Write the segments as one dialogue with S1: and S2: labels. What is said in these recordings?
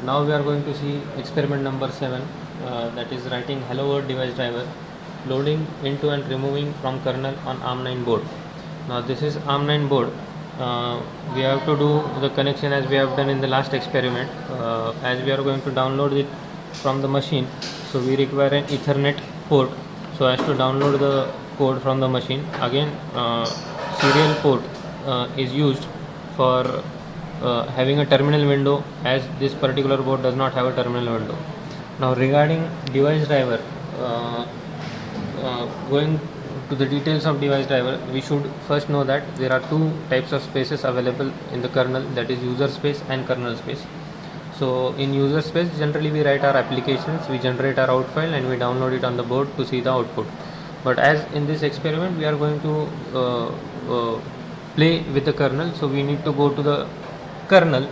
S1: Now we are going to see experiment number 7, that is writing hello world device driver, loading into and removing from kernel on ARM9 board. Now this is ARM9 board. We have to do the connection as we have done in the last experiment. As we are going to download it from the machine, so we require an Ethernet port so as to download the code from the machine. Again, serial port is used for having a terminal window, as this particular board does not have a terminal window. Now regarding device driver, going to the details of device driver, we should first know that there are two types of spaces available in the kernel, that is user space and kernel space. So in user space, generally we write our applications, we generate our out file and we download it on the board to see the output. But as in this experiment we are going to play with the kernel, so we need to go to the kernel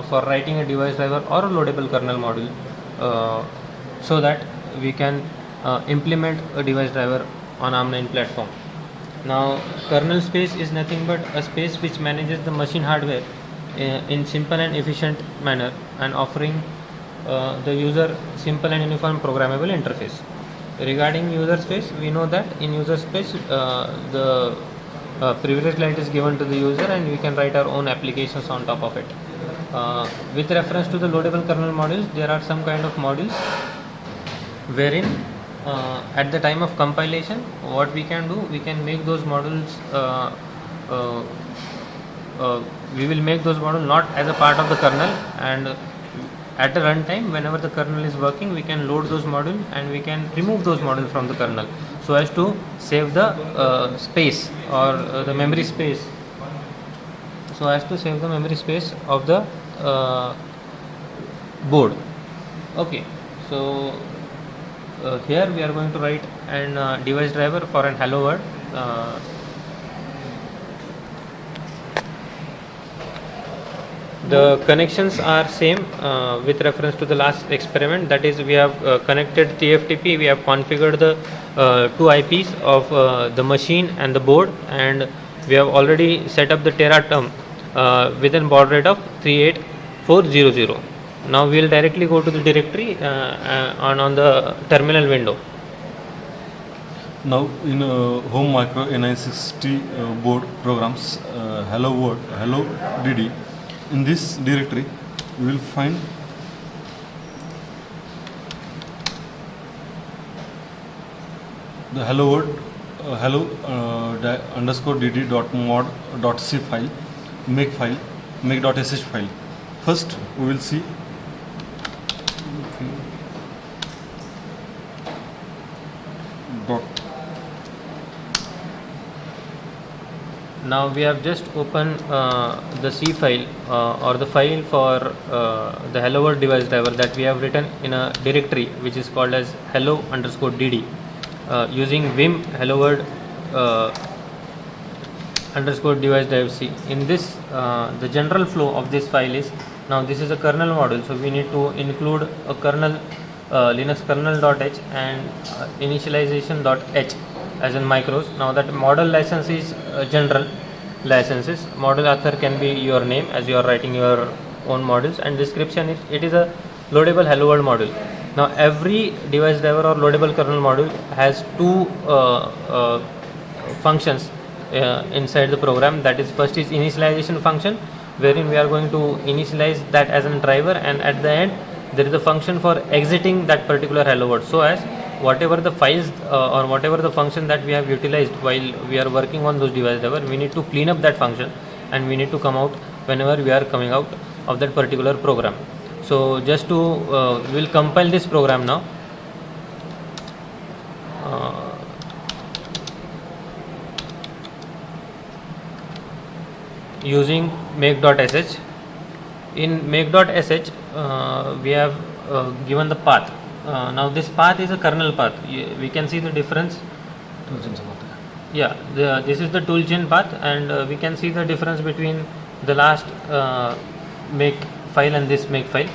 S1: for writing a device driver or a loadable kernel module, so that we can implement a device driver on ARM9 platform. Now kernel space is nothing but a space which manages the machine hardware in simple and efficient manner and offering the user simple and uniform programmable interface. Regarding user space, we know that in user space the privilege light is given to the user and we can write our own applications on top of it. With reference to the loadable kernel modules, there are some kind of modules wherein at the time of compilation, what we can do, we can make those modules, we will make those modules not as a part of the kernel, and at the runtime, whenever the kernel is working, we can load those modules and we can remove those modules from the kernel so as to save the space or the memory space, of the board. Okay, so here we are going to write an device driver for an hello world. The connections are same with reference to the last experiment, that is we have connected TFTP, we have configured the two IPs of the machine and the board, and we have already set up the Tera term with a baud rate of 38400. Now we will directly go to the directory on the terminal window.
S2: Now in home micro N960 board programs hello world, hello DD. In this directory we will find the hello world underscore dd dot mod dot c file, make.sh file. First we will see dot.
S1: Now we have just opened the C file or the file for the hello world device driver that we have written in a directory which is called as hello underscore dd using vim hello world underscore device driver C. In this the general flow of this file is, now this is a kernel module, so we need to include a kernel linux kernel.h and initialization.h as in micros. Now that model license is general licenses. Model author can be your name as you are writing your own modules, and description it is a loadable hello world module. Now every device driver or loadable kernel module has two functions inside the program. That is, first is initialization function, wherein we are going to initialize that as a driver, and at the end there is a function for exiting that particular hello world, so as whatever the files or whatever the function that we have utilized while we are working on those device driver, we need to clean up that function and we need to come out whenever we are coming out of that particular program. So just to we will compile this program now. Using make.sh. In make.sh we have given the path. Now this path is a kernel path. We can see the difference. Yeah, this is the toolchain path, and we can see the difference between the last make file and this make file.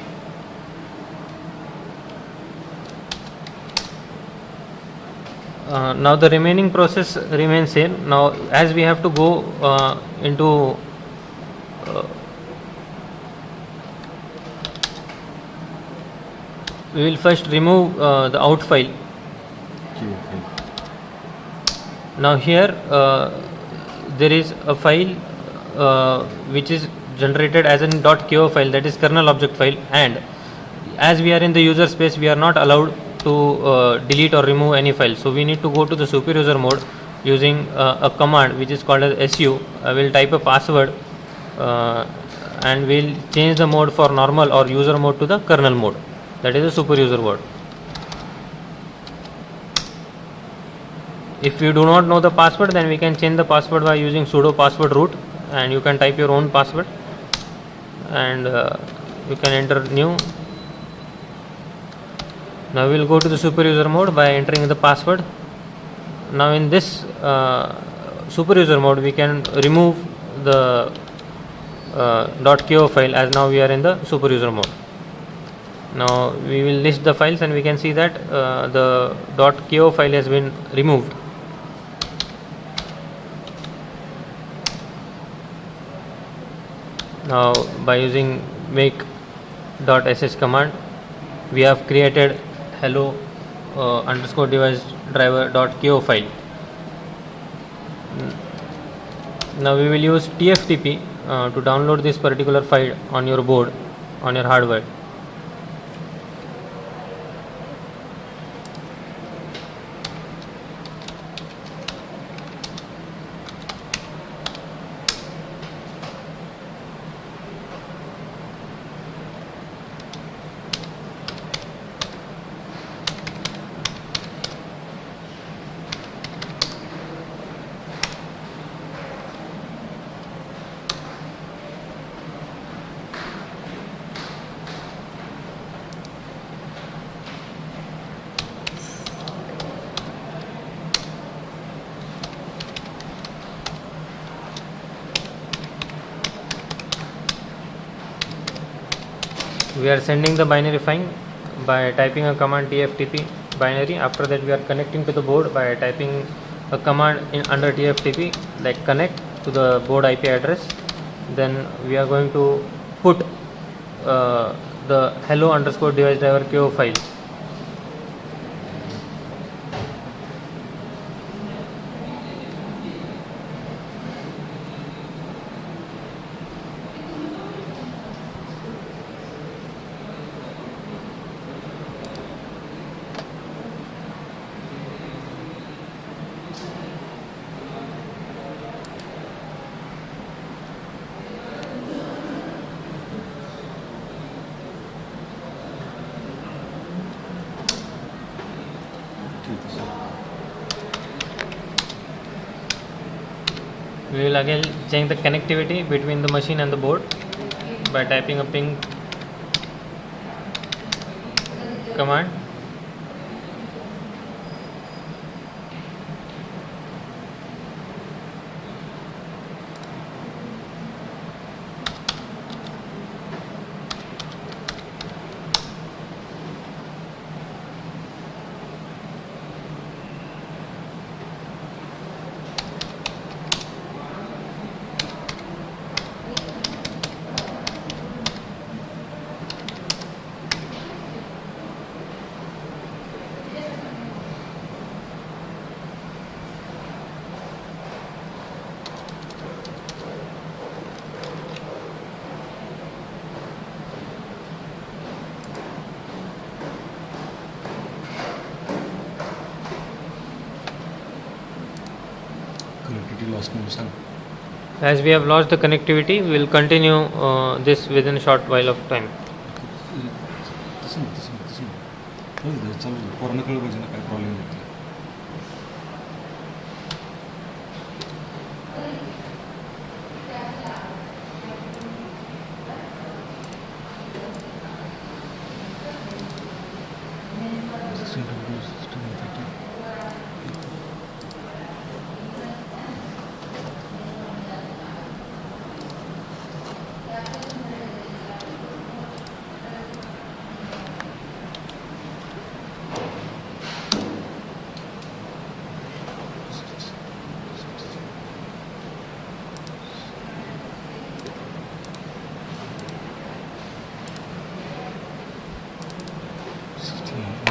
S1: Now the remaining process remains same. Now as we have to go into we will first remove the out file. Now here there is a file which is generated as a .ko file, that is kernel object file, and as we are in the user space we are not allowed to delete or remove any file. So we need to go to the super user mode using a command which is called as su. I will type a password and we'll change the mode for normal or user mode to the kernel mode, that is the super user mode. If you do not know the password, then we can change the password by using sudo password root, and you can type your own password and you can enter new. Now we will go to the super user mode by entering the password. Now in this super user mode we can remove the .ko file, as now we are in the super user mode. Now we will list the files and we can see that the .ko file has been removed. Now by using make.sh command we have created hello underscore device driver.ko file. Now we will use TFTP to download this particular file on your board, on your hardware. We are sending the binary file by typing a command tftp binary. After that we are connecting to the board by typing a command under tftp like connect to the board IP address. Then we are going to put the hello underscore device driver ko file. We will again change the connectivity between the machine and the board by typing a ping command.
S2: Connectivity lost no son.
S1: As we have lost the connectivity, we will continue this within a short while of time.
S2: पूर्ण कळ पाहिजे ना काय problem येते.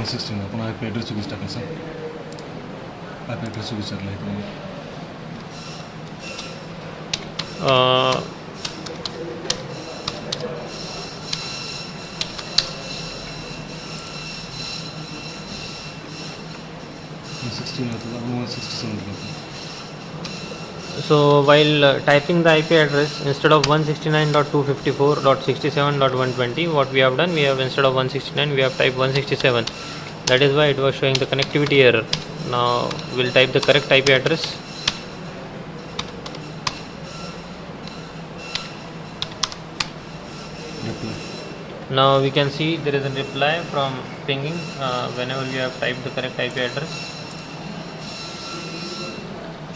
S2: 116 आपण IP address चुकीच टाकायचा. IP address चुकीच टाकला इथं.
S1: So while typing the IP address, instead of 169.254.67.120, what we have done, we have instead of 169 we have typed 167. That is why it was showing the connectivity error. Now we'll type the correct IP address. Now we can see there is a reply from pinging whenever we have typed the correct IP address,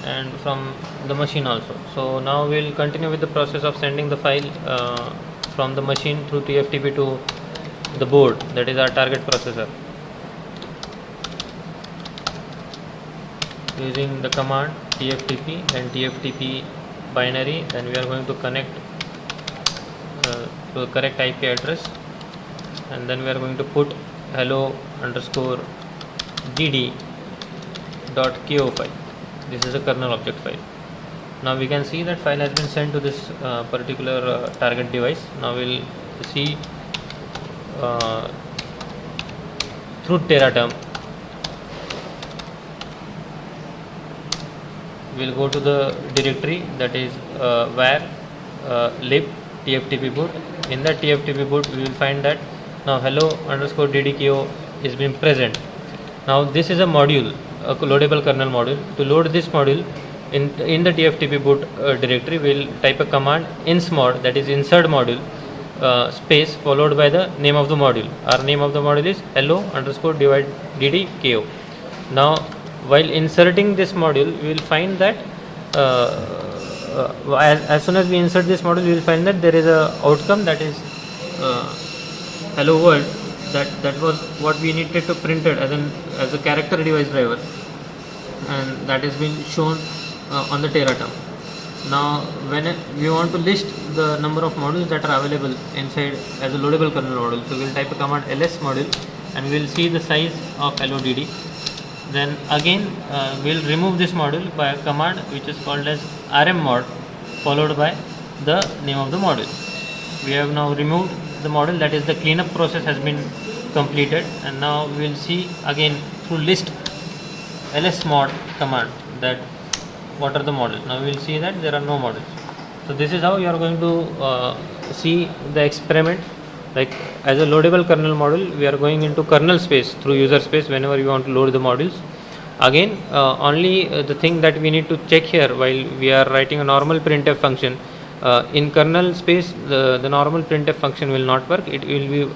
S1: and from the machine also. So now we'll continue with the process of sending the file from the machine through TFTP to the board, that is our target processor, using the command TFTP and TFTP binary. Then we are going to connect to the correct IP address, and then we are going to put hello_dd.ko file. This is a kernel object file. Now we can see that file has been sent to this particular target device. Now we'll see through Teraterm. We'll go to the directory, that is var lib tftp boot. In that tftp boot we will find that now hello_ddko is been present. Now this is a module, a loadable kernel module. To load this module in the tftp boot directory, we will type a command insmod, that is insert module space followed by the name of the module. Our name of the module is hello_ddko. Now while inserting this module, we will find that as soon as we insert this module, we will find that there is a outcome, that is hello world. That was what we needed to print it as a character device driver, and that has been shown on the Teraterm. Now when we want to list the number of modules that are available inside as a loadable kernel module, so we will type a command ls module, and we will see the size of hello_dd. Then again we will remove this module by a command which is called as rmmod followed by the name of the module. We have now removed the module, that is the cleanup process has been completed, and now we will see again through list lsmod command that what are the models. Now we will see that there are no models. So this is how you are going to see the experiment. Like as a loadable kernel module, we are going into kernel space through user space whenever you want to load the modules. Again only the thing that we need to check here while we are writing a normal printf function, in kernel space the normal printf function will not work. It will be,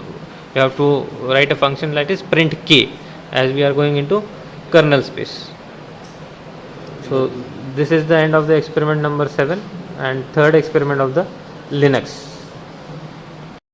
S1: you have to write a function that is print k, as we are going into kernel space. So this is the end of the experiment number 7 and third experiment of the Linux.